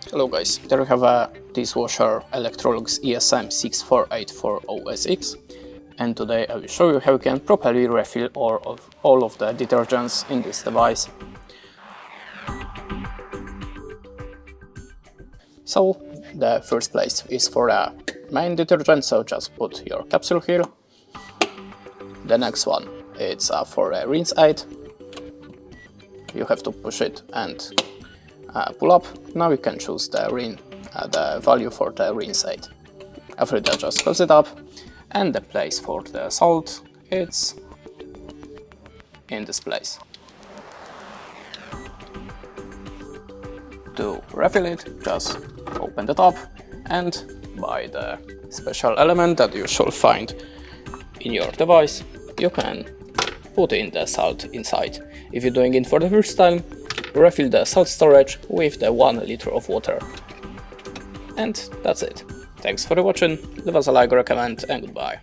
Hello guys, there we have a dishwasher Electrolux ESM64840SX, and today I will show you how you can properly refill all of the detergents in this device. So the first place is for the main detergent, so just put your capsule here. The next one it's for a rinse aid. You have to push it and pull up. Now you can choose the value for the rinse aid. After that, just close it up, and the place for the salt it's in this place. To refill it, just open the top and by the special element that you should find in your device, you can put in the salt inside. If you're doing it for the first time, refill the salt storage with the 1 liter of water. And that's it. Thanks for watching, leave us a like or a comment, and goodbye.